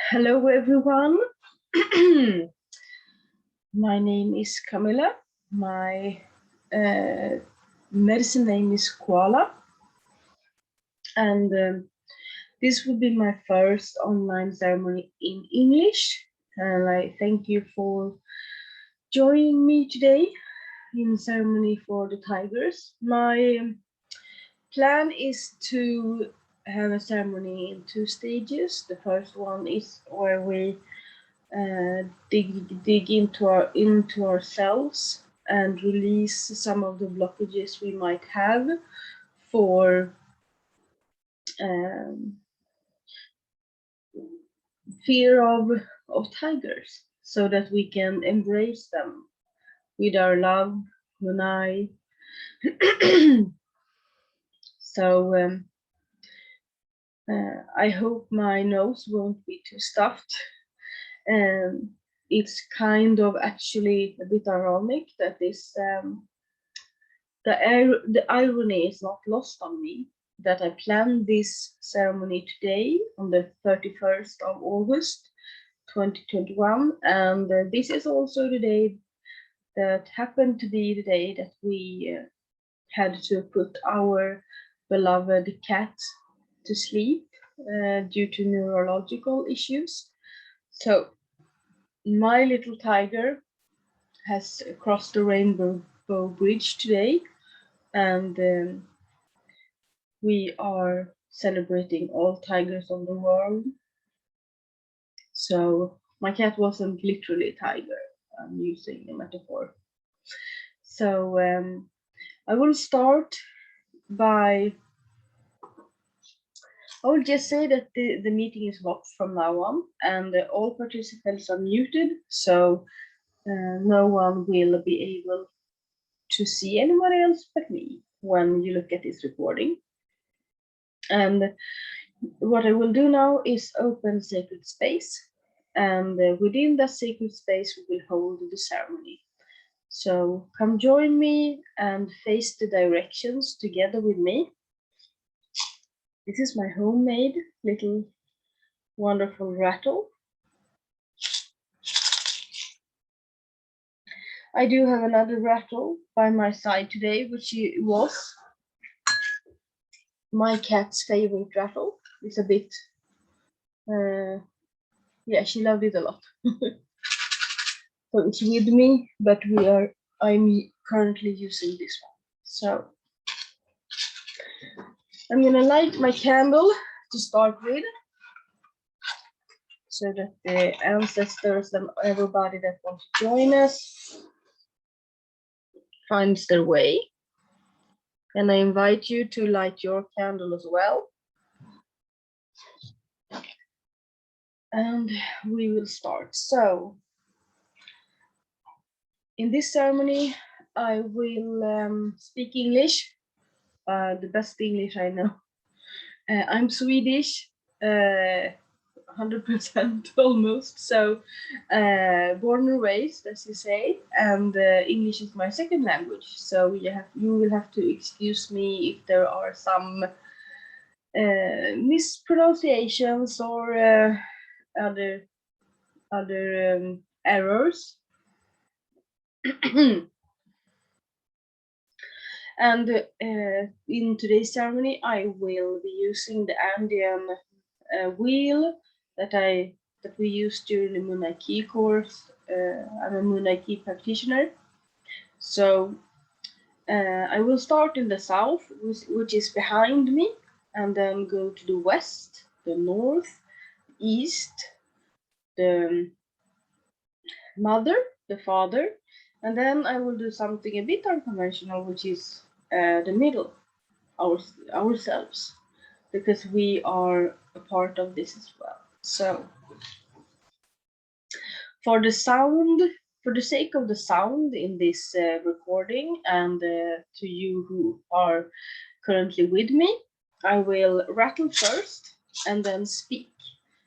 Hello, everyone. My name is Camilla. My medicine name is Koala. And this will be my first online ceremony in English. And I thank you for joining me today in ceremony for the tigers. My plan is to have a ceremony in 2 stages. The first one is where we dig into ourselves and release some of the blockages we might have for fear of tigers, so that we can embrace them with our love, Hunai. So I hope my nose won't be too stuffed. It's kind of actually a bit ironic that this the irony is not lost on me that I planned this ceremony today on the 31st of August 2021, and this is also the day that happened to be the day that we had to put our beloved cat to sleep due to neurological issues. So my little tiger has crossed the rainbow bridge today, and we are celebrating all tigers of the world. So my cat wasn't literally a tiger. I'm using a metaphor. So I will start by, I will just say that the meeting is locked from now on, and all participants are muted, so no one will be able to see anyone else but me when you look at this recording. And what I will do now is open sacred space, and within that sacred space we will hold the ceremony. So come join me and face the directions together with me. This is my homemade little wonderful rattle. I do have another rattle by my side today, which was my cat's favorite rattle. It's a bit, yeah, she loved it a lot. So it's with me, but I'm currently using this one. So I'm gonna light my candle to start with, so that the ancestors and everybody that wants to join us finds their way. And I invite you to light your candle as well. And we will start. So in this ceremony, I will speak English, the best English I know. I'm Swedish, 100% almost, so born and raised, as you say, and English is my second language, so you will have to excuse me if there are some mispronunciations or other errors. And in today's ceremony, I will be using the Andean wheel that we used during the Munaiki course. I'm a Munaiki practitioner, so I will start in the south, which is behind me, and then go to the west, the north, east, the mother, the father, and then I will do something a bit unconventional, which is the middle, ourselves, because we are a part of this as well. So for the sake of the sound in this recording, and to you who are currently with me, I will rattle first and then speak,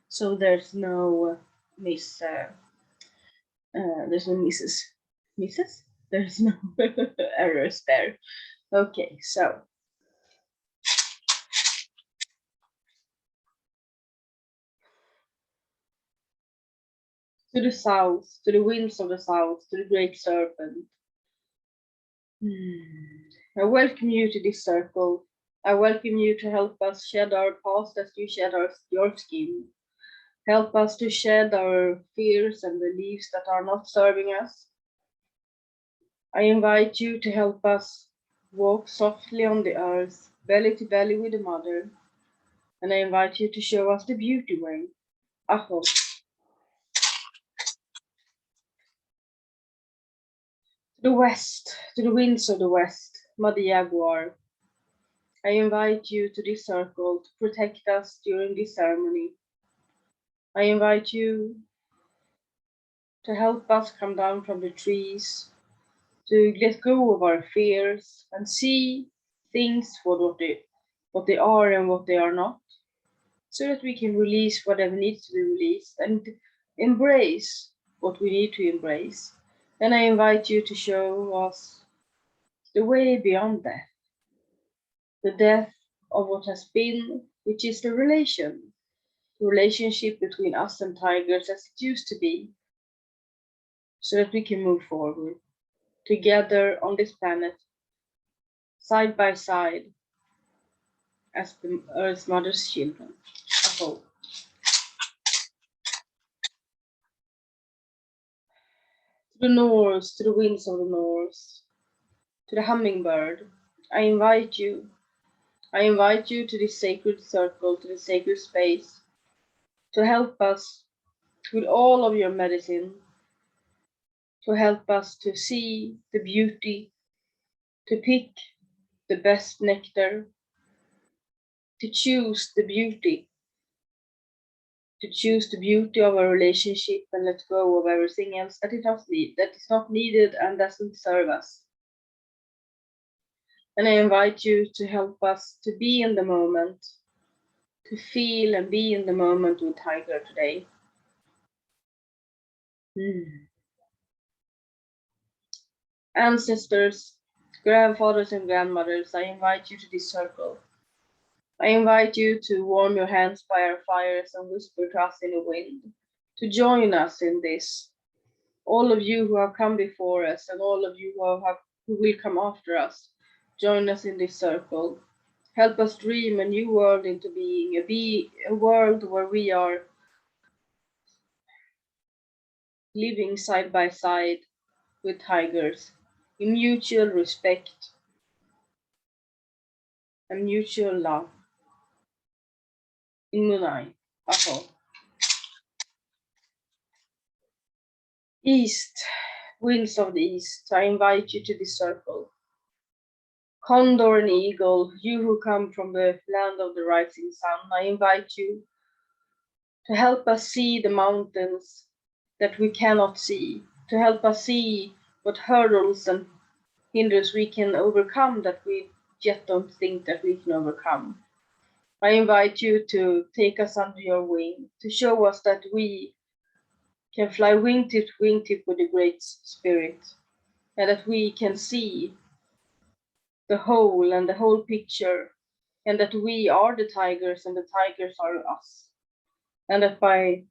so there's no there's no misses. There's no errors there. Okay, so To the south, to the winds of the south, to the great serpent. I welcome you to this circle. I welcome you to help us shed our past as you shed your skin. Help us to shed our fears and beliefs that are not serving us. I invite you to help us walk softly on the earth, belly to belly with the mother. And I invite you to show us the beauty way. Aho. To the west, to the winds of the west, Mother Jaguar. I invite you to this circle to protect us during this ceremony. I invite you to help us come down from the trees, to let go of our fears and see things for what they are and what they are not, so that we can release whatever needs to be released and embrace what we need to embrace. And I invite you to show us the way beyond death, the death of what has been, which is the relationship between us and tigers as it used to be, so that we can move forward together on this planet, side by side, as the Earth Mother's children. Aho. To the north, to the winds of the north, to the hummingbird, I invite you. I invite you to this sacred circle, to the sacred space, to help us with all of your medicine, to help us to see the beauty, to pick the best nectar, to choose the beauty, to choose the beauty of our relationship and let go of everything else that that is not needed and doesn't serve us. And I invite you to help us to be in the moment, to feel and be in the moment with Tiger today. Ancestors, grandfathers and grandmothers, I invite you to this circle. I invite you to warm your hands by our fires and whisper to us in the wind, to join us in this. All of you who have come before us and all of you who will come after us, join us in this circle. Help us dream a new world into being, a world where we are living side by side with tigers in mutual respect and mutual love. In Munai. Aho. East, winds of the east, I invite you to this circle. Condor and eagle, you who come from the land of the rising sun, I invite you to help us see the mountains that we cannot see, to help us see what hurdles and hinders we can overcome that we yet don't think that we can overcome. I invite you to take us under your wing, to show us that we can fly wingtip to wingtip with the Great Spirit, and that we can see the whole picture, and that we are the tigers and the tigers are us, and that by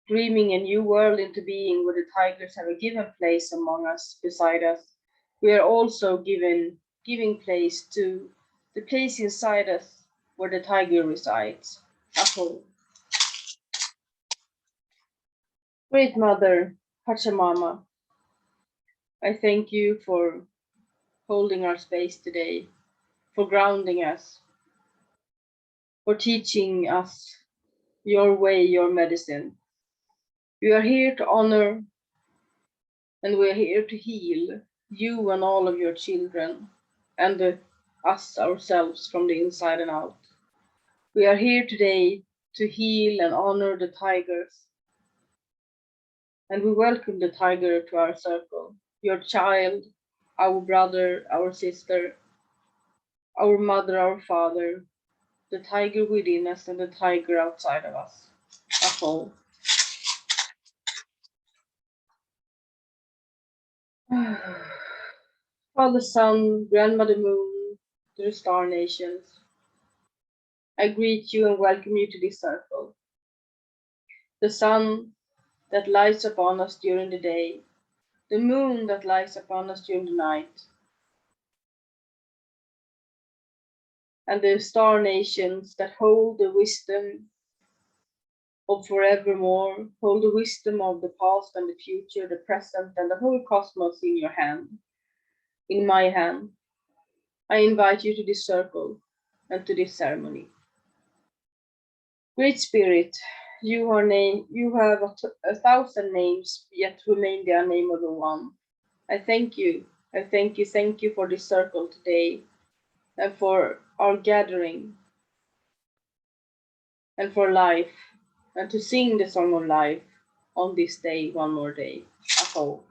dreaming a new world into being where the tigers have a given place among us, beside us, we are also giving place to the place inside us where the tiger resides. Aho. Great Mother, Pachamama, I thank you for holding our space today, for grounding us, for teaching us your way, your medicine. We are here to honor and we are here to heal you and all of your children and us ourselves from the inside and out. We are here today to heal and honor the tigers, and we welcome the tiger to our circle, your child, our brother, our sister, our mother, our father, the tiger within us and the tiger outside of us. Aho. Father Sun, Grandmother Moon, to the star nations, I greet you and welcome you to this circle. The sun that lights upon us during the day, the moon that lights upon us during the night, and the star nations that hold the wisdom of forevermore, hold the wisdom of the past and the future, the present, and the whole cosmos in your hand, in my hand. I invite you to this circle and to this ceremony. Great Spirit, you have a thousand names, yet remain the unnameable one. I thank you, thank you for this circle today, and for our gathering, and for life, and to sing the song of life on this day, one more day. Aho.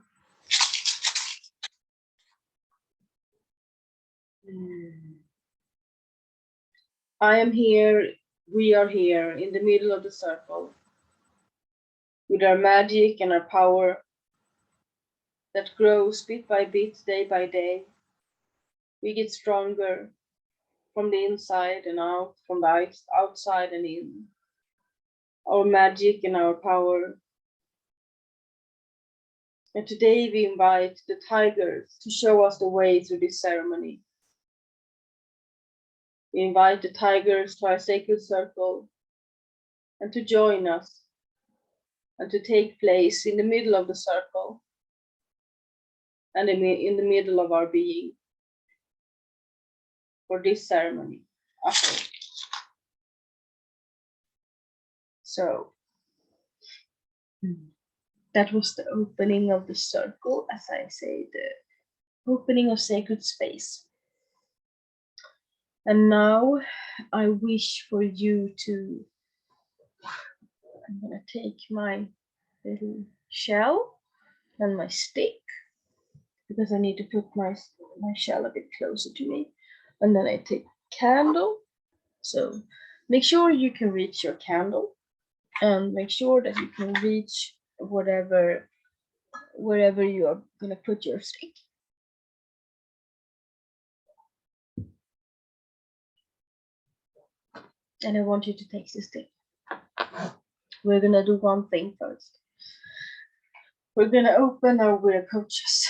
I am here, we are here in the middle of the circle, with our magic and our power that grows bit by bit, day by day. We get stronger from the inside and out, from the outside and in. Our magic and our power. And today we invite the tigers to show us the way through this ceremony. We invite the tigers to our sacred circle and to join us and to take place in the middle of the circle and in the middle of our being for this ceremony. Aho. So that was the opening of the circle, as I say, the opening of sacred space. And now I wish for you to, I'm gonna take my little shell and my stick, because I need to put my shell a bit closer to me. And then I take candle. So make sure you can reach your candle, and make sure that you can reach wherever you are gonna put your stick. And I want you to take this stick. We're gonna do one thing first. We're gonna open our viracochas.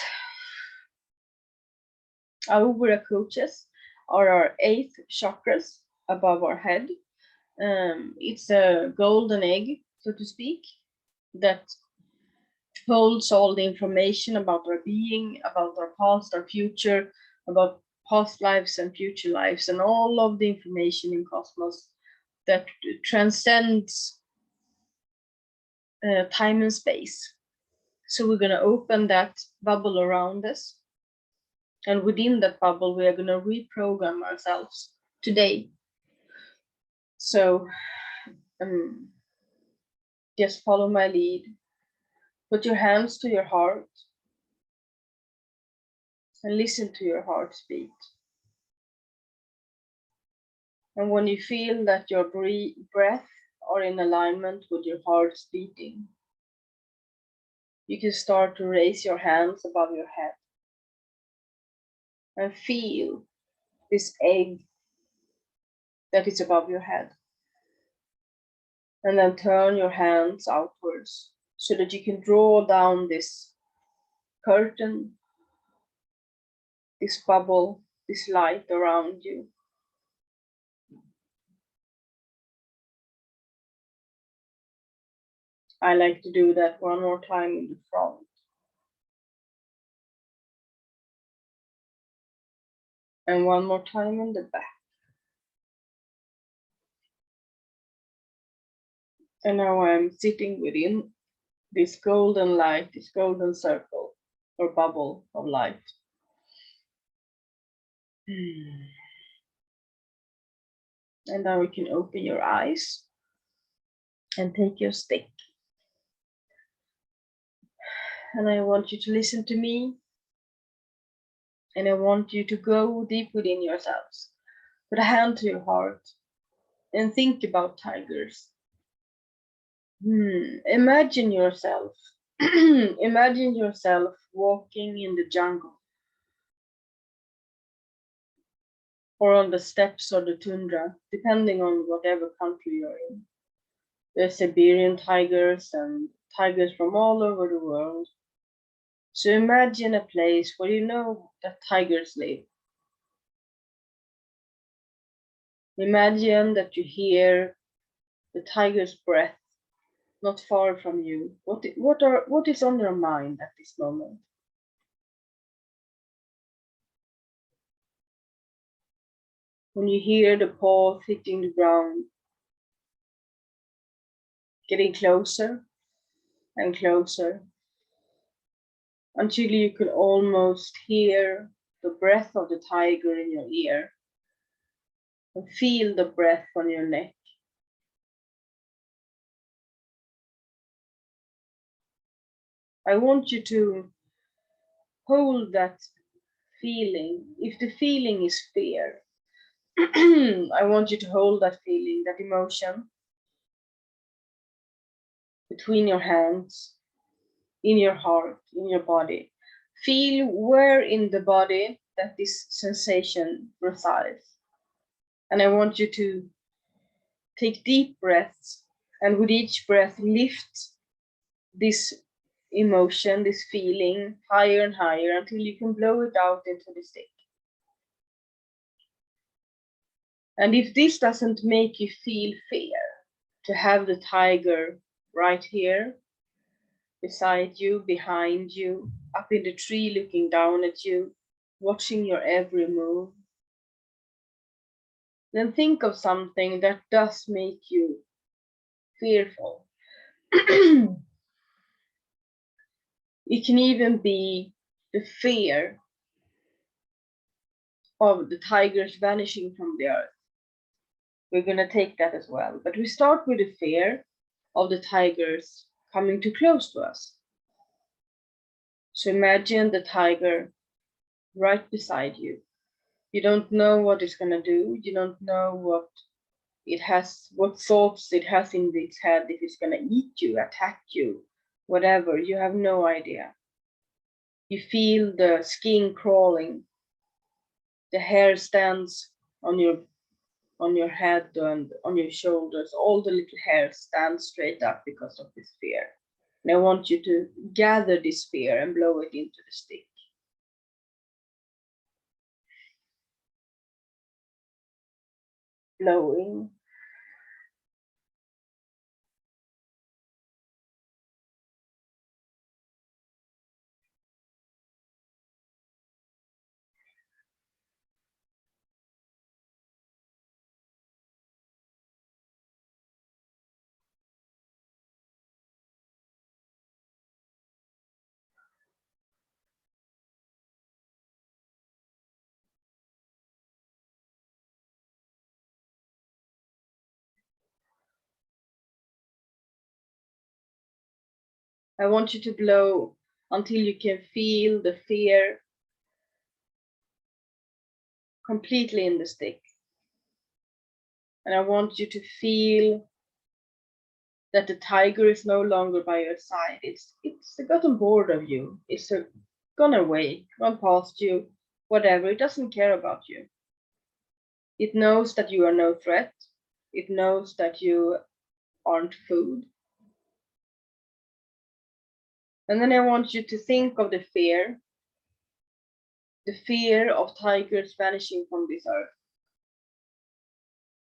Our viracochas are our 8 chakras above our head. It's a golden egg, so to speak, that holds all the information about our being, about our past, our future, about past lives and future lives, and all of the information in cosmos that transcends time and space. So we're going to open that bubble around us, and within that bubble we are going to reprogram ourselves today. So just follow my lead. Put your hands to your heart and listen to your heart's beat. And when you feel that your breath are in alignment with your heart's beating, you can start to raise your hands above your head and feel this egg that is above your head. And then turn your hands outwards so that you can draw down this curtain, this bubble, this light around you. I like to do that one more time in the front. And one more time in the back. And now I'm sitting within this golden light, this golden circle or bubble of light. And now you can open your eyes and take your stick. And I want you to listen to me. And I want you to go deep within yourselves. Put a hand to your heart and think about tigers. Imagine yourself. Imagine yourself walking in the jungle, or on the steppes or the tundra, depending on whatever country you're in. There's Siberian tigers and tigers from all over the world. So imagine a place where you know that tigers live. Imagine that you hear the tiger's breath not far from you. What is on your mind at this moment? When you hear the paws hitting the ground, getting closer and closer, until you can almost hear the breath of the tiger in your ear and feel the breath on your neck. I want you to hold that feeling. If the feeling is fear, I want you to hold that feeling, that emotion between your hands, in your heart, in your body. Feel where in the body that this sensation resides. And I want you to take deep breaths, and with each breath, lift this emotion, this feeling higher and higher until you can blow it out into the stick. And if this doesn't make you feel fear, to have the tiger right here, beside you, behind you, up in the tree looking down at you, watching your every move, then think of something that does make you fearful. It can even be the fear of the tigers vanishing from the earth. We're going to take that as well. But we start with the fear of the tigers coming too close to us. So imagine the tiger right beside you. You don't know what it's going to do. You don't know what thoughts it has in its head, if it's going to eat you, attack you, whatever. You have no idea. You feel the skin crawling. The hair stands on your head and on your shoulders. All the little hairs stand straight up because of this fear. And I want you to gather this fear and blow it into the stick. Blowing. I want you to blow until you can feel the fear completely in the stick. And I want you to feel that the tiger is no longer by your side. It's gotten bored of you. It's gone away, gone past you, whatever. It doesn't care about you. It knows that you are no threat. It knows that you aren't food. And then I want you to think of the fear of tigers vanishing from this earth,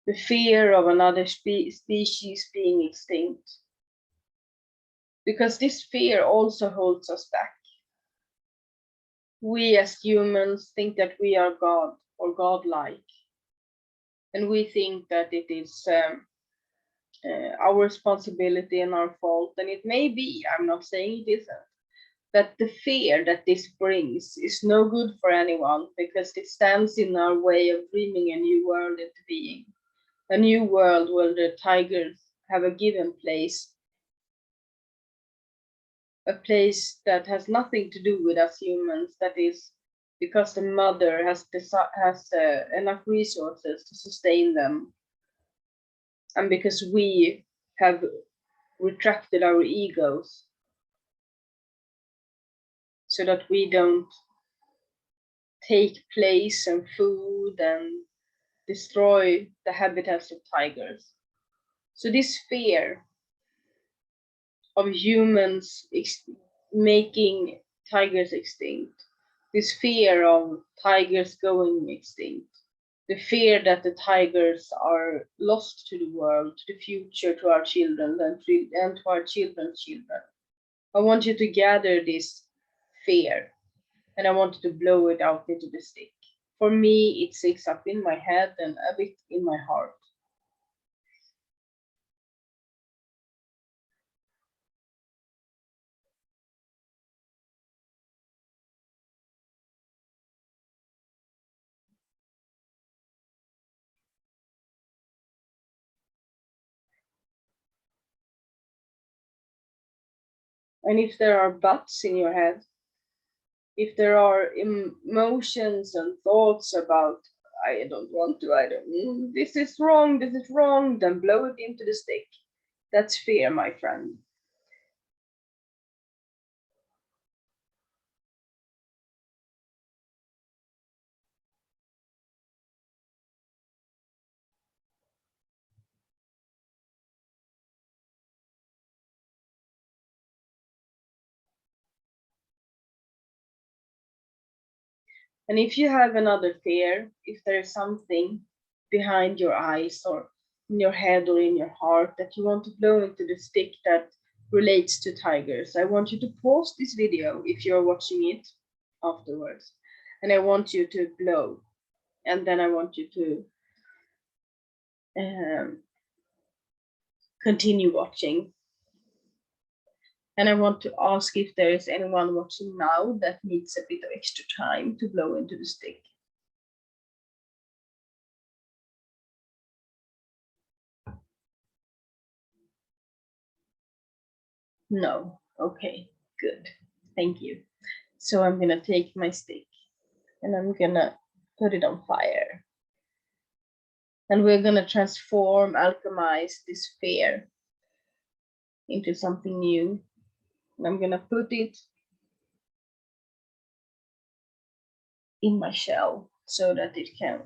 the fear of another species being extinct. Because this fear also holds us back. We as humans think that we are God or godlike. And we think that it is our responsibility and our fault. And it may be, I'm not saying it isn't, that the fear that this brings is no good for anyone because it stands in our way of dreaming a new world into being. A new world where the tigers have a given place. A place that has nothing to do with us humans, that is because the mother has enough resources to sustain them, and because we have retracted our egos so that we don't take place and food and destroy the habitats of tigers. So this fear of humans making tigers extinct, this fear of tigers going extinct, the fear that the tigers are lost to the world, to the future, to our children, and to our children's children. I want you to gather this fear and I want you to blow it out into the stick. For me, it sits up in my head and a bit in my heart. And if there are buts in your head, if there are emotions and thoughts about, I don't want to, this is wrong, then blow it into the stick. That's fear, my friend. And if you have another fear, if there is something behind your eyes or in your head or in your heart that you want to blow into the stick that relates to tigers, I want you to pause this video if you're watching it afterwards. And I want you to blow. And then I want you to continue watching. And I want to ask if there is anyone watching now that needs a bit of extra time to blow into the stick. No. Okay, good. Thank you. So I'm gonna take my stick and I'm gonna put it on fire. And we're gonna transform, alchemize this fear into something new. And I'm gonna put it in my shell so that it can,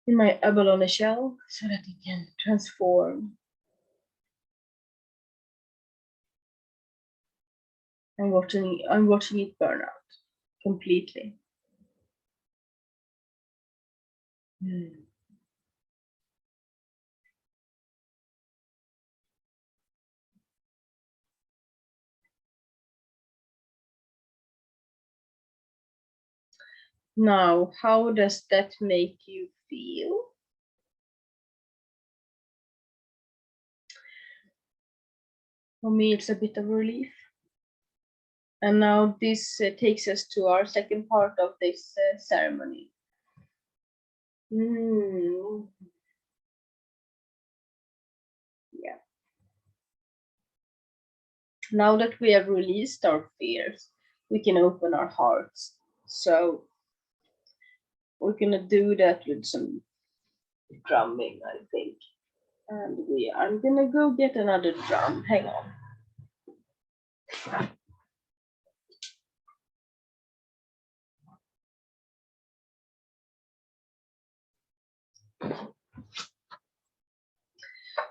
in my abalone shell, so that it can transform. I'm watching it burn out completely. Now, how does that make you feel? For me, it's a bit of relief. And now this takes us to our second part of this ceremony. Yeah. Now that we have released our fears, we can open our hearts. So we're gonna do that with some drumming, I think. And I'm gonna go get another drum. Hang on.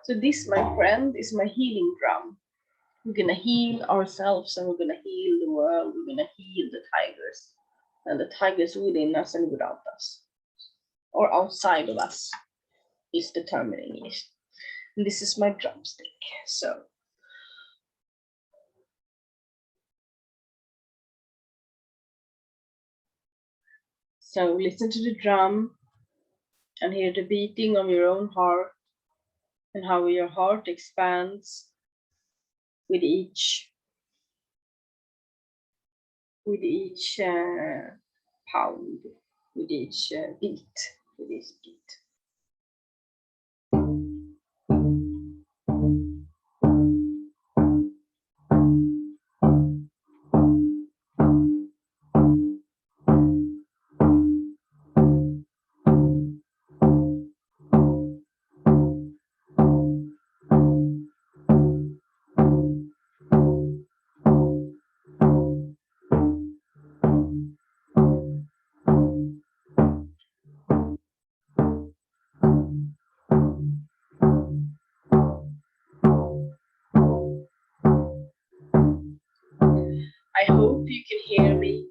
So this, my friend, is my healing drum. We're gonna heal ourselves and we're gonna heal the world. We're gonna heal the tigers and the tigers within us and without us, or outside of us, is determining it. And this is my drumstick. So listen to the drum and hear the beating of your own heart and how your heart expands with each pound, with each beat, with each beat. you can hear me.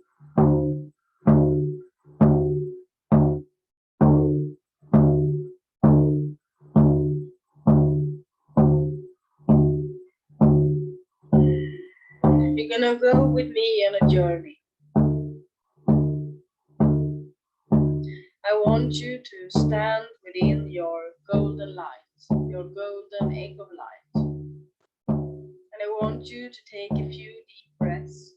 You're gonna go with me on a journey. I want you to stand within your golden light, your golden egg of light. And I want you to take a few deep breaths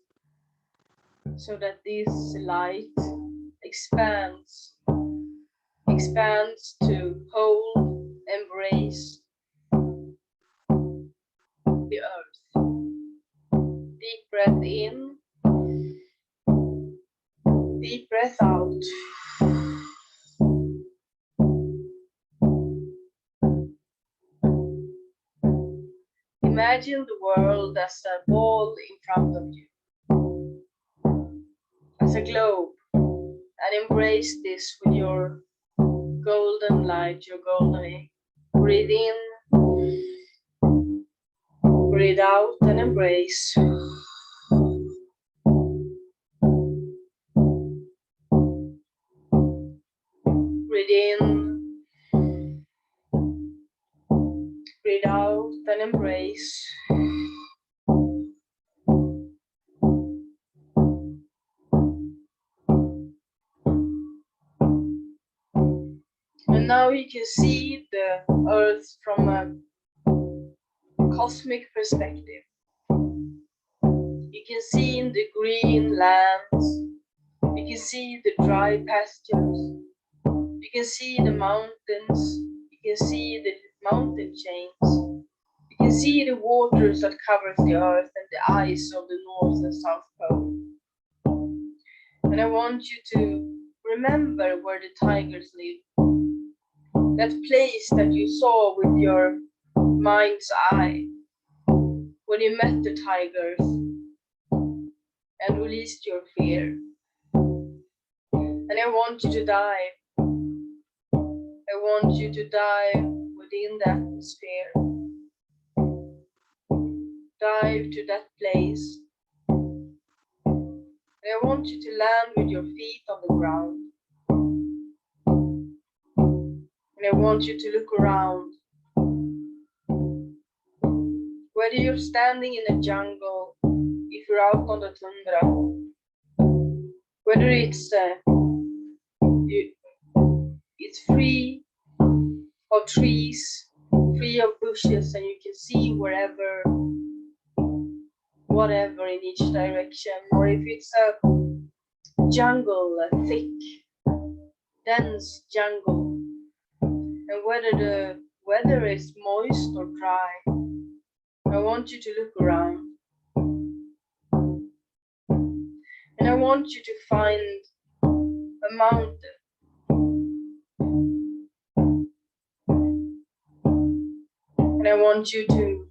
so that this light expands to hold, embrace the earth. Deep breath in, deep breath out. Imagine the world as a ball in front of you, as a globe, and embrace this with your golden light, your golden egg. Breathe in, breathe out, and embrace. Breathe in, breathe out, and embrace. And now you can see the earth from a cosmic perspective. You can see in the green lands, you can see the dry pastures, you can see the mountains, you can see the mountain chains, you can see the waters that covers the earth and the ice of the North and South Pole. And I want you to remember where the tigers live. That place that you saw with your mind's eye when you met the tigers and released your fear. And I want you to dive. I want you to dive within the atmosphere. Dive to that place. And I want you to land with your feet on the ground. And I want you to look around. Whether you're standing in a jungle, if you're out on the tundra, whether it's free of trees, free of bushes, and you can see wherever, whatever in each direction, or if it's a jungle, a thick, dense jungle, and whether the weather is moist or dry, I want you to look around. And I want you to find a mountain. And I want you to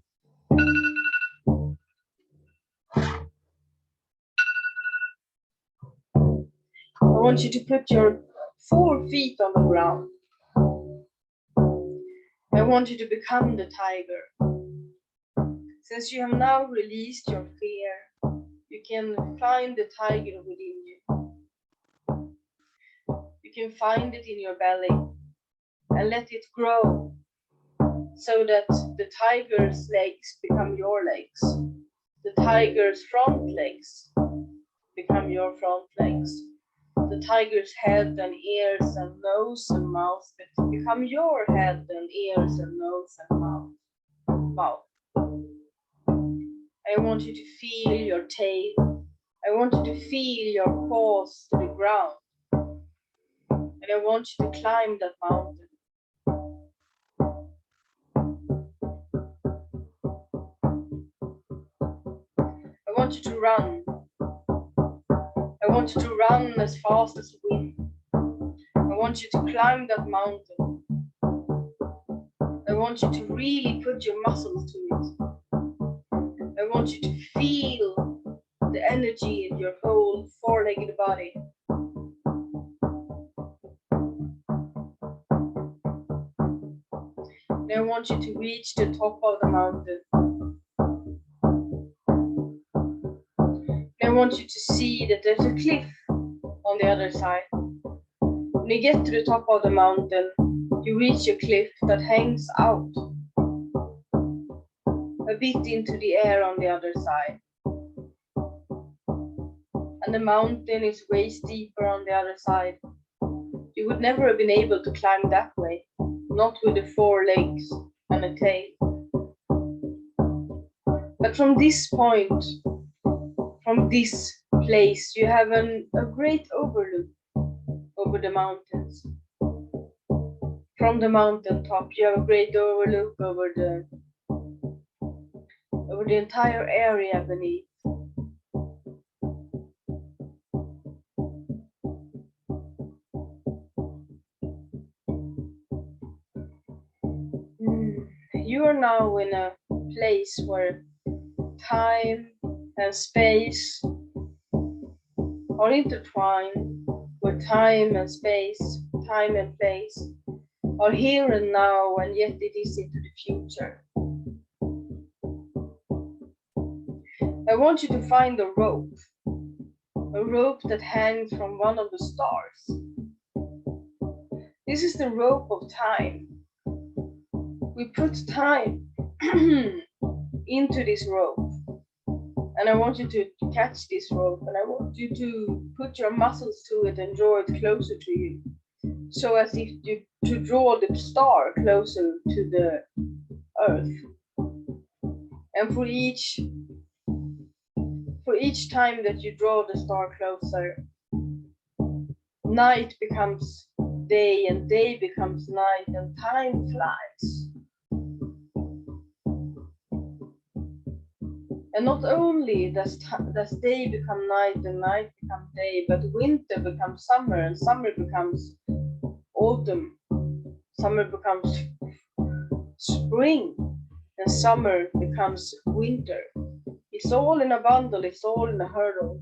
put your 4 feet on the ground. I want you to become the tiger. Since you have now released your fear, you can find the tiger within you. You can find it in your belly and let it grow so that the tiger's legs become your legs. The tiger's front legs become your front legs. The tiger's head and ears and nose and mouth become your head and ears and nose and mouth. I want you to feel your tail. I want you to feel your paws to the ground. And I want you to climb that mountain. I want you to run. I want you to run as fast as wind. I want you to climb that mountain. I want you to really put your muscles to it. I want you to feel the energy in your whole 4-legged body. And I want you to reach the top of the mountain. And I want you to see that there's a cliff on the other side. When you get to the top of the mountain, you reach a cliff that hangs out a bit into the air on the other side. And the mountain is way steeper on the other side. You would never have been able to climb that way, not with the 4 legs and a tail. But from this point, from this place, you have a great overlook over the mountains. From the mountain top, you have a great overlook over the entire area beneath. You are now in a place where time and space are intertwined, where time and space, time and place are here and now, and yet it is into the future. I want you to find a rope that hangs from one of the stars. This is the rope of time. We put time into this rope, and I want you to catch this rope, and I want you to put your muscles to it and draw it closer to you, so as if you to draw the star closer to the earth. And for each time that you draw the star closer, night becomes day and day becomes night, and time flies. And not only does day become night and night become day, but winter becomes summer and summer becomes autumn. Summer becomes spring and summer becomes winter. It's all in a bundle, it's all in a hurdle.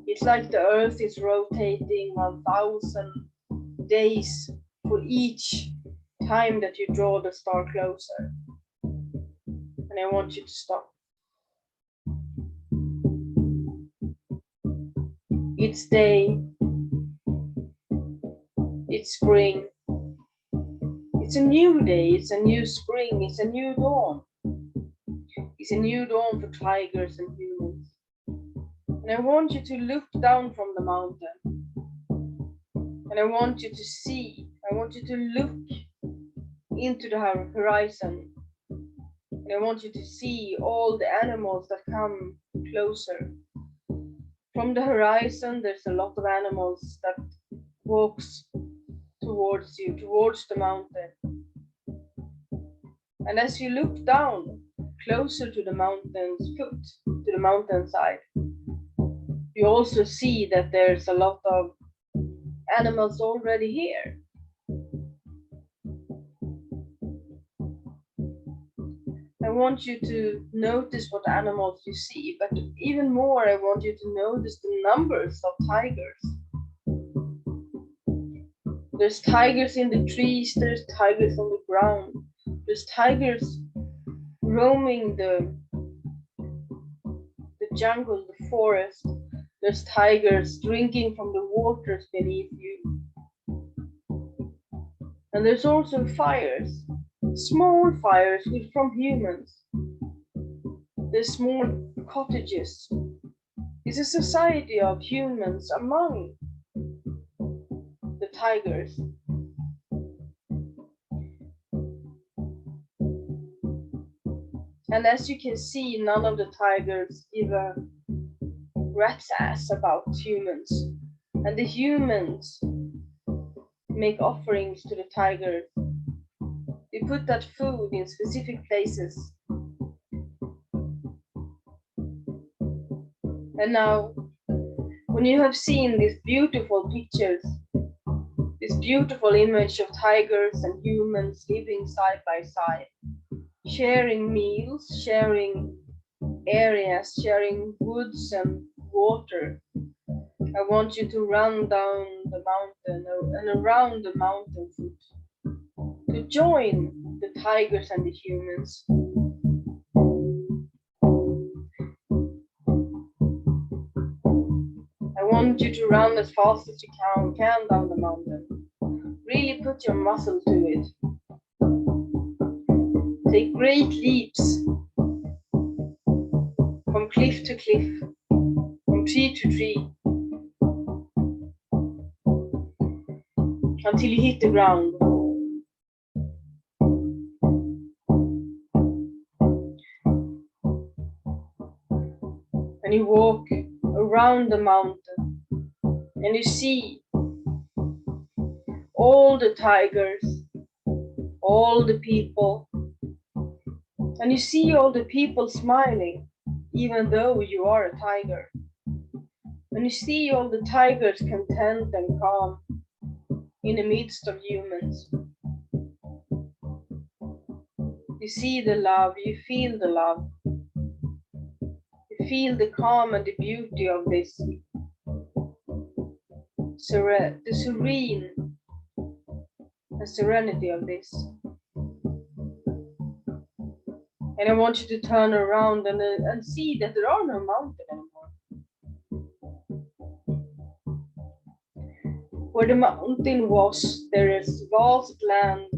It's like the earth is rotating 1,000 days for each time that you draw the star closer. And I want you to stop. It's day. It's spring. It's a new day. It's a new spring. It's a new dawn. It's a new dawn for tigers and humans. And I want you to look down from the mountain. And I want you to see. I want you to look into the horizon. And I want you to see all the animals that come closer. From the horizon, there's a lot of animals that walks towards you, towards the mountain. And as you look down, closer to the mountain's foot, to the mountainside, you also see that there's a lot of animals already here. I want you to notice what animals you see, but even more, I want you to notice the numbers of tigers. There's tigers in the trees, there's tigers on the ground, there's tigers roaming the jungle, the forest, there's tigers drinking from the waters beneath you. And there's also fires, small fires from humans. There's small cottages. It's a society of humans among the tigers. And as you can see, none of the tigers give a rat's ass about humans. And the humans make offerings to the tigers. They put that food in specific places. And now, when you have seen these beautiful pictures, this beautiful image of tigers and humans living side by side, sharing meals, sharing areas, sharing woods and water, I want you to run down the mountain and around the mountain foot to join the tigers and the humans. want you to run as fast as you can down the mountain. Really put your muscle to it. Take great leaps from cliff to cliff, from tree to tree, until you hit the ground. And you walk around the mountain, and you see all the tigers, all the people, and you see all the people smiling, even though you are a tiger. And you see all the tigers content and calm in the midst of humans. You see the love, you feel the love. You feel the calm and the beauty of this, the serene and serenity of this. And I want you to turn around and see that there are no mountains anymore. Where the mountain was, there is vast land.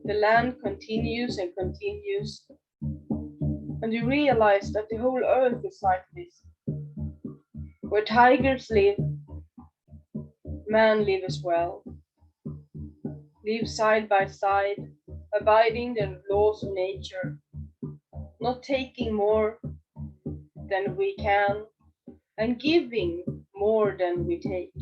The land continues and continues. And you realize that the whole earth is like this. Where tigers live, man live as well. Live side by side, abiding the laws of nature, not taking more than we can, and giving more than we take.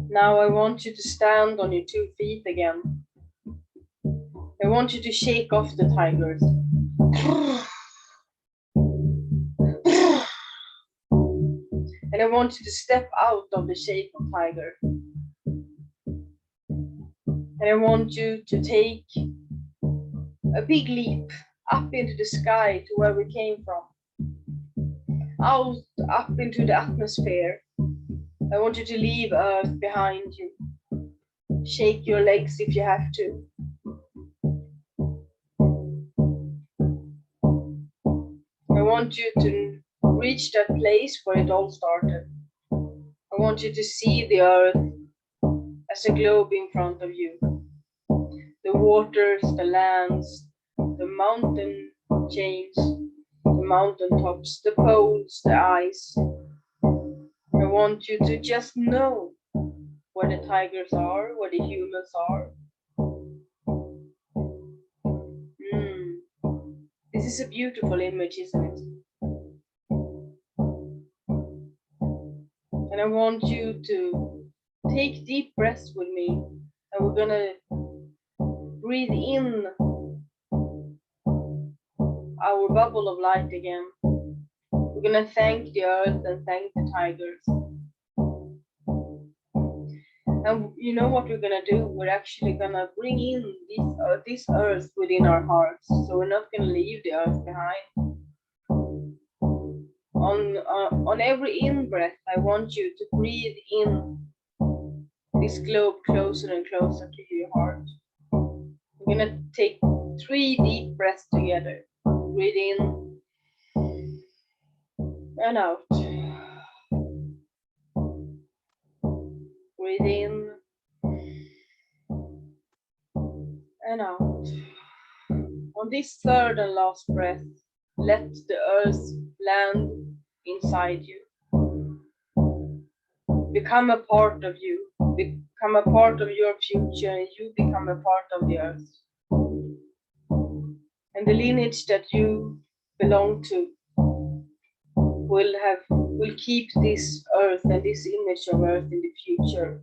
Now I want you to stand on your 2 feet again. I want you to shake off the tigers. And I want you to step out of the shape of tiger. And I want you to take a big leap up into the sky to where we came from. Out, up into the atmosphere. I want you to leave Earth behind you. Shake your legs if you have to. I want you to reach that place where it all started. I want you to see the Earth as a globe in front of you. The waters, the lands, the mountain chains, the mountain tops, the poles, the ice. I want you to just know where the tigers are, where the humans are. This is a beautiful image, isn't it? And I want you to take deep breaths with me, and we're gonna breathe in our bubble of light again. We're gonna thank the earth and thank the tigers. And you know what we're gonna do? We're actually gonna bring in this earth within our hearts. So we're not gonna leave the earth behind. On every in-breath, I want you to breathe in this globe closer and closer to your heart. We're gonna take 3 deep breaths together. Breathe in and out. Breathe in and out. On this third and last breath, let the earth land inside you. Become a part of you. Become a part of your future, and you become a part of the earth. And the lineage that you belong to will keep this earth and this image of earth in the future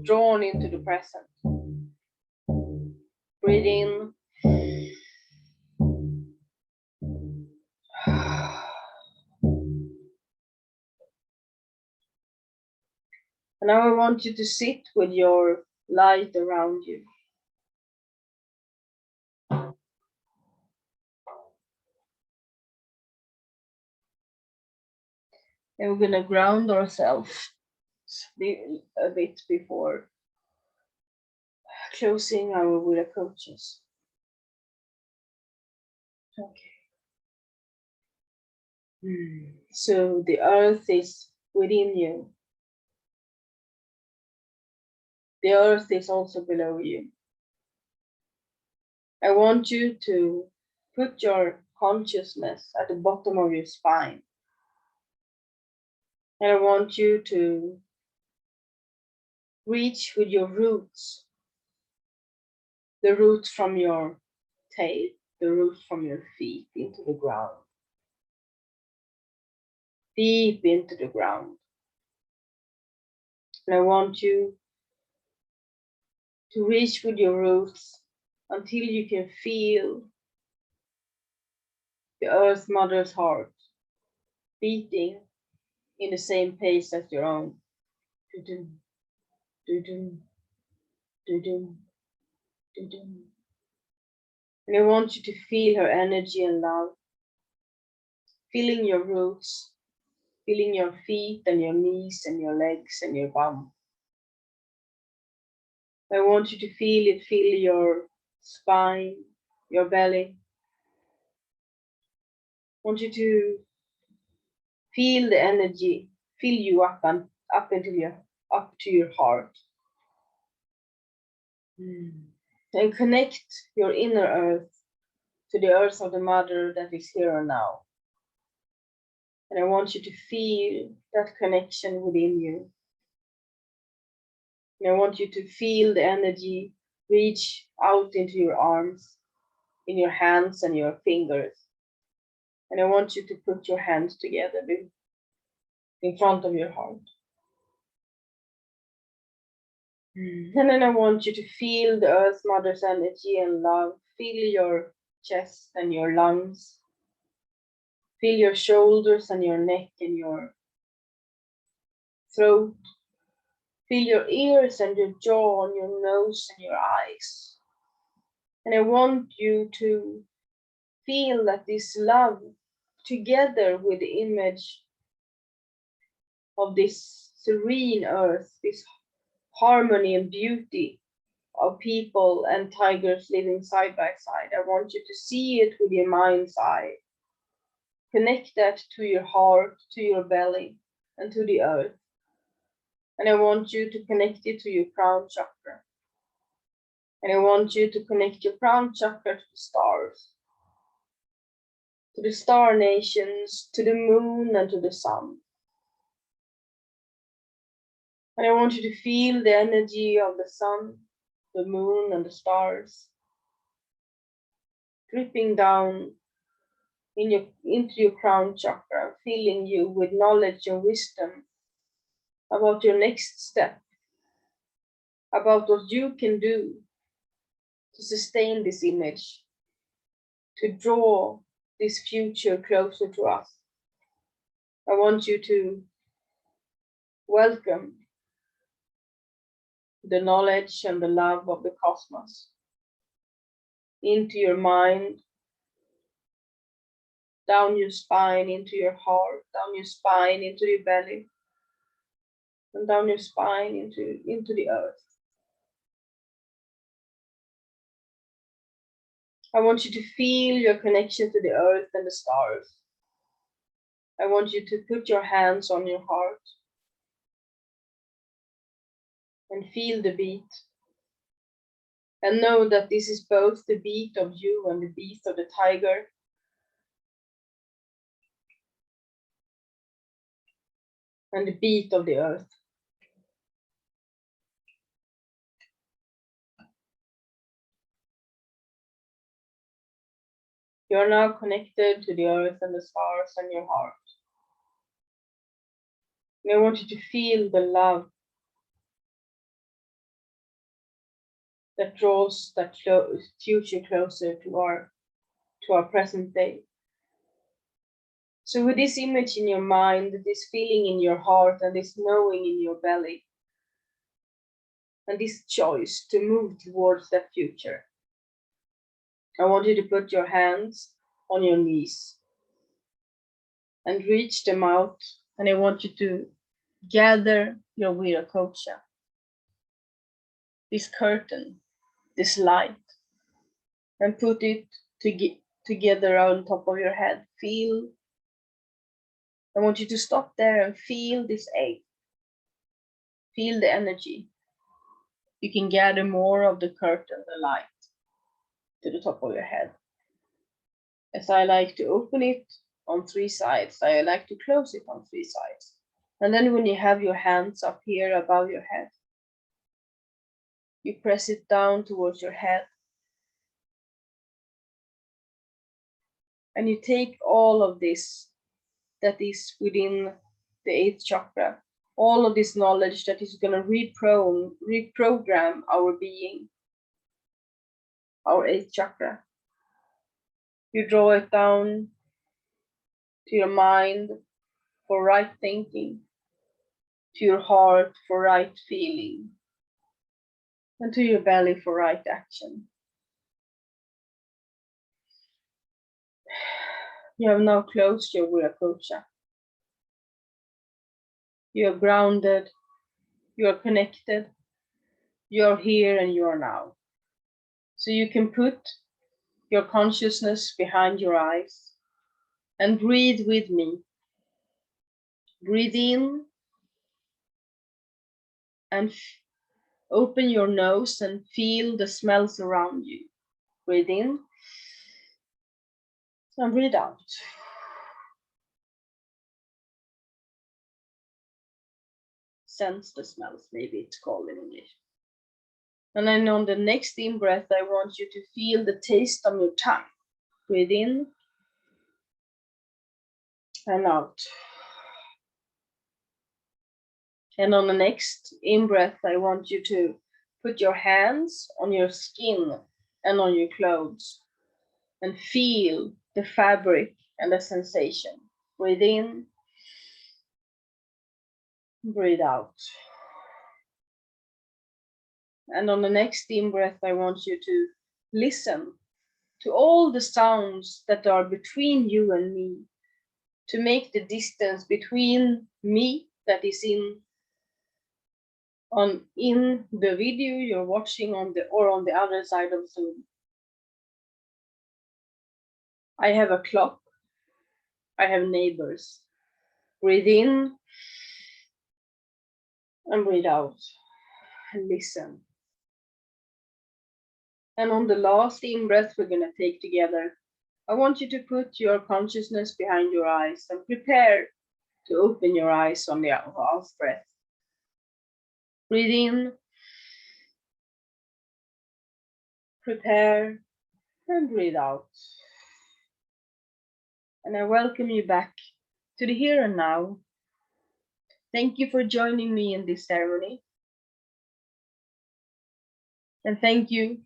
drawn into the present. Breathe in. And now I want you to sit with your light around you. And we're gonna ground ourselves a bit before closing our Buddha coaches. Okay. So the earth is within you. The earth is also below you. I want you to put your consciousness at the bottom of your spine. And I want you to reach with your roots, the roots from your tail, the roots from your feet into the ground, deep into the ground. And I want you to reach with your roots until you can feel the Earth Mother's heart beating in the same pace as your own. Doo-doo, doo-doo, doo-doo, doo-doo. And I want you to feel her energy and love, feeling your roots, feeling your feet and your knees and your legs and your bum. I want you to feel it, feel your spine, your belly. I want you to feel the energy, fill you up and up to your heart. And connect your inner earth to the earth of the mother that is here and now. And I want you to feel that connection within you. And I want you to feel the energy reach out into your arms, in your hands and your fingers. And I want you to put your hands together in front of your heart. And then I want you to feel the Earth Mother's energy and love. Feel your chest and your lungs. Feel your shoulders and your neck and your throat. Feel your ears and your jaw and your nose and your eyes. And I want you to feel that this love, together with the image of this serene earth, this harmony and beauty of people and tigers living side by side. I want you to see it with your mind's eye. Connect that to your heart, to your belly, and to the earth. And I want you to connect it to your crown chakra. And I want you to connect your crown chakra to the stars, to the star nations, to the moon, and to the sun. And I want you to feel the energy of the sun, the moon, and the stars dripping down into your crown chakra, filling you with knowledge and wisdom about your next step, about what you can do to sustain this image, to draw this future closer to us. I want you to welcome the knowledge and the love of the cosmos into your mind, down your spine, into your heart, down your spine, into your belly, and down your spine into the earth. I want you to feel your connection to the earth and the stars. I want you to put your hands on your heart and feel the beat. And know that this is both the beat of you and the beat of the tiger. And the beat of the earth. You are now connected to the earth and the stars and your heart. And I want you to feel the love that draws that future closer to our present day. So with this image in your mind, this feeling in your heart, and this knowing in your belly, and this choice to move towards that future, I want you to put your hands on your knees and reach them out, and I want you to gather your Viracocha, this curtain, this light, and put it together on top of your head. I want you to stop there and feel this 8. Feel the energy. You can gather more of the curtain, the light, to the top of your head. As I like to open it on 3 sides, I like to close it on 3 sides. And then when you have your hands up here above your head, you press it down towards your head. And you take all of this that is within the 8th chakra, all of this knowledge that is going to reprogram our being, our 8th chakra. You draw it down to your mind for right thinking, to your heart for right feeling, and to your belly for right action. You have now closed your Viracocha. You are grounded, you are connected, you are here and you are now. So you can put your consciousness behind your eyes and breathe with me. Breathe in and open your nose and feel the smells around you. Breathe in and breathe out. Sense the smells, maybe it's called in English. And then on the next in breath, I want you to feel the taste on your tongue. Breathe in and out. And on the next in breath, I want you to put your hands on your skin and on your clothes and feel the fabric and the sensation. Breathe in, breathe out. And on the next in breath, I want you to listen to all the sounds that are between you and me, to make the distance between me that is in the video you're watching on the other side of Zoom. I have a clock. I have neighbors. Breathe in and breathe out and listen. And on the last in breath we're going to take together, I want you to put your consciousness behind your eyes and prepare to open your eyes on the out breath. Breathe in, prepare, and breathe out. And I welcome you back to the here and now. Thank you for joining me in this ceremony. And thank you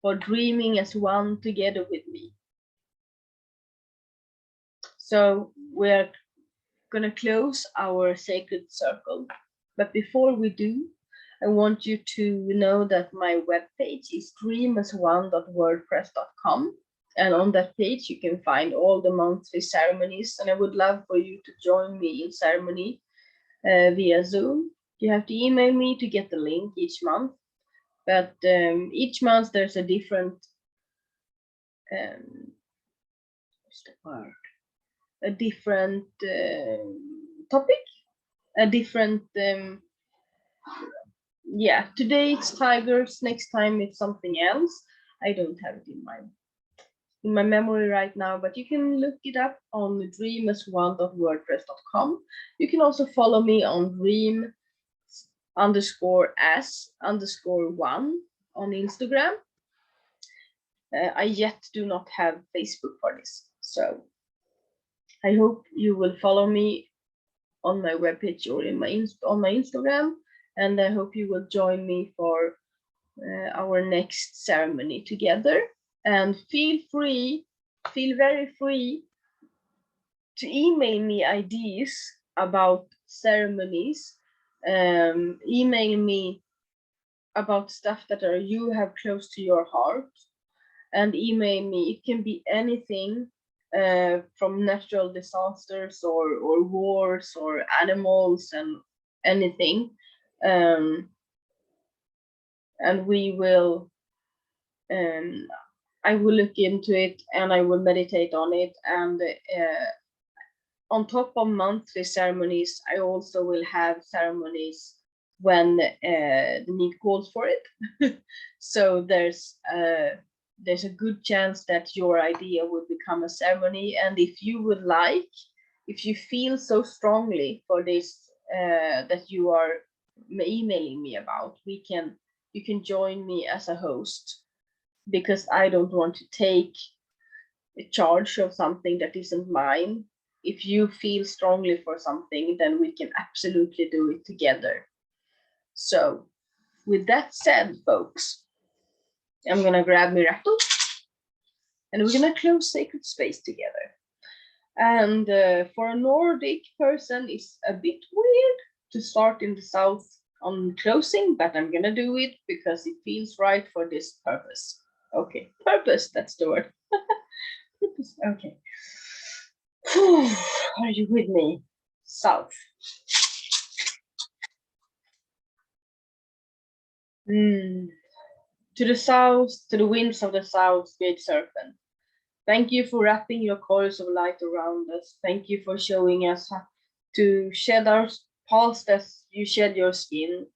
for dreaming as one together with me. So we're going to close our sacred circle. But before we do, I want you to know that my webpage is dreamasone.wordpress.com. And on that page, you can find all the monthly ceremonies. And I would love for you to join me in ceremony via Zoom. You have to email me to get the link each month. But each month there's a different, what's the word? A different topic, a different, yeah, today it's tigers, next time it's something else. I don't have it in my memory right now, but you can look it up on dreamas1.wordpress.com. You can also follow me on dream_as_1 on Instagram. I yet do not have Facebook for this, so I hope you will follow me on my webpage or on my Instagram, and I hope you will join me for our next ceremony together. And feel very free to email me ideas about ceremonies. Email me about stuff that you have close to your heart, and email me. It can be anything from natural disasters or wars or animals and anything. And we will I will look into it and I will meditate on it. And on top of monthly ceremonies, I also will have ceremonies when the need calls for it. So there's a good chance that your idea will become a ceremony. And if you would like, if you feel so strongly for this that you are emailing me about, you can join me as a host, because I don't want to take a charge of something that isn't mine. If you feel strongly for something, then we can absolutely do it together. So, with that said, folks, I'm gonna grab my rattle and we're gonna close sacred space together. And for a Nordic person, it's a bit weird to start in the south on closing, but I'm gonna do it because it feels right for this purpose. Okay, purpose, that's the word. Purpose, okay. Are you with me? South. To the south, to the winds of the south, great serpent. Thank you for wrapping your coils of light around us. Thank you for showing us how to shed our past as you shed your skin.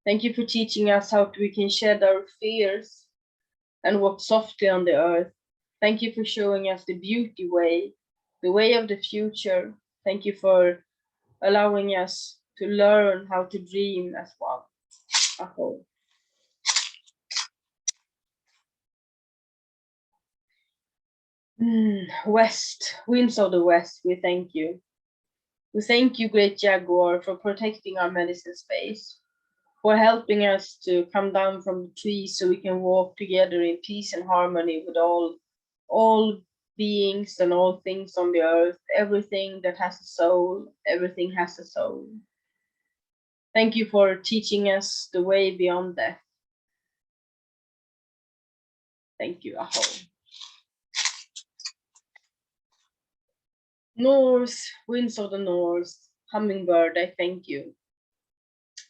Thank you for teaching us how we can shed our fears and walk softly on the earth. Thank you for showing us the beauty way, the way of the future. Thank you for allowing us to learn how to dream as one. Aho. West, winds of the west, we thank you. We thank you, great Jaguar, for protecting our medicine space, for helping us to come down from the trees so we can walk together in peace and harmony with all beings and all things on the earth. Everything that has a soul, everything has a soul. Thank you for teaching us the way beyond death. Thank you, Aho. North, winds of the north, hummingbird, I thank you.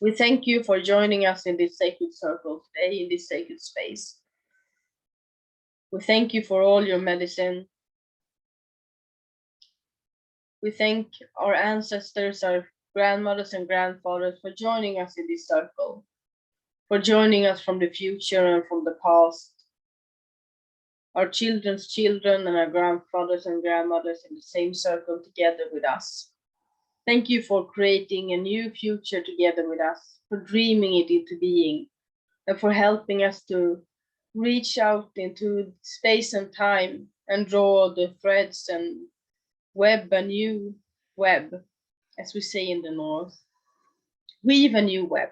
We thank you for joining us in this sacred circle today, in this sacred space. We thank you for all your medicine. We thank our ancestors, our grandmothers and grandfathers for joining us in this circle, for joining us from the future and from the past, our children's children and our grandfathers and grandmothers in the same circle together with us. Thank you for creating a new future together with us, for dreaming it into being, and for helping us to reach out into space and time and draw the threads and web a new web, as we say in the north. Weave a new web.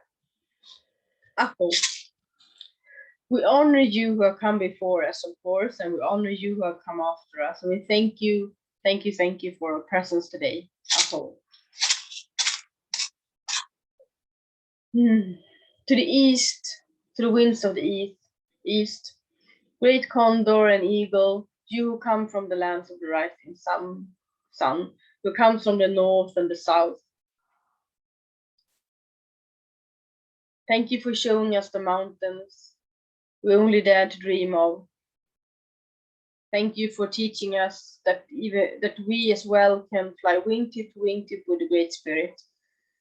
Aho. We honor you who have come before us, of course, and we honor you who have come after us. And we thank you for your presence today. Aho. To the east, to the winds of the east, great condor and eagle, you who come from the lands of the rising sun, who comes from the north and the south. Thank you for showing us the mountains we only dare to dream of. Thank you for teaching us that we as well can fly wingtip to wingtip with the Great Spirit.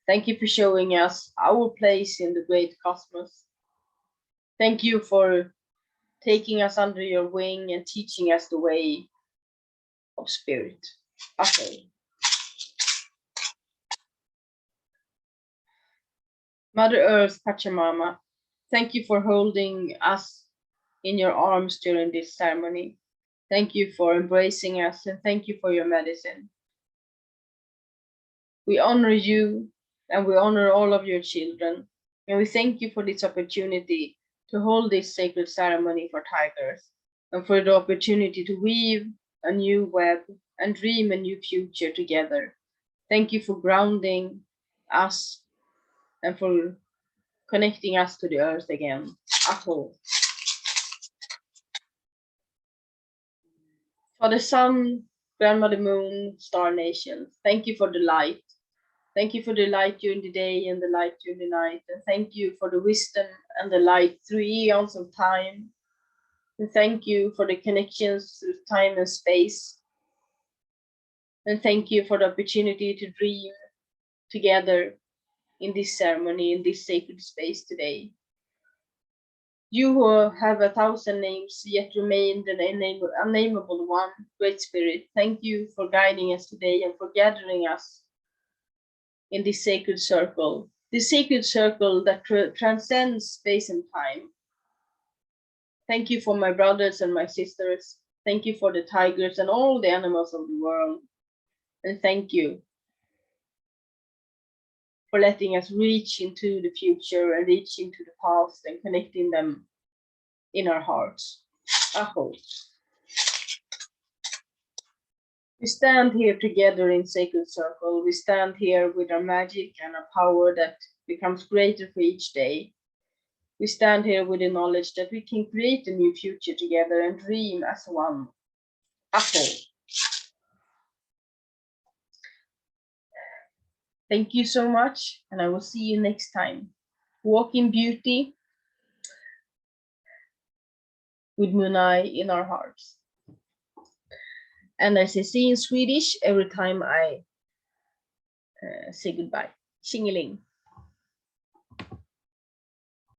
Thank you for showing us our place in the great cosmos. Thank you for taking us under your wing and teaching us the way of spirit. Okay. Mother Earth, Pachamama, thank you for holding us in your arms during this ceremony. Thank you for embracing us, and thank you for your medicine. We honor you, and we honor all of your children, and we thank you for this opportunity to hold this sacred ceremony for tigers, and for the opportunity to weave a new web and dream a new future together. Thank you for grounding us and for connecting us to the earth again. Aho. For the sun, grandmother moon, star nations, thank you for the light. Thank you for the light during the day and the light during the night. And thank you for the wisdom and the light through eons of time. And thank you for the connections through time and space. And thank you for the opportunity to dream together in this ceremony, in this sacred space today. You who have 1,000 names, yet remain the unnameable one, Great Spirit, thank you for guiding us today and for gathering us in this sacred circle that transcends space and time. Thank you for my brothers and my sisters. Thank you for the tigers and all the animals of the world. And thank you for letting us reach into the future and reach into the past and connecting them in our hearts. Aho. We stand here together in sacred circle. We stand here with our magic and our power that becomes greater for each day. We stand here with the knowledge that we can create a new future together and dream as one. Aho. Thank you so much, and I will see you next time. Walk in beauty with Munai in our hearts. And I say see in Swedish every time I say goodbye. Tjingeling.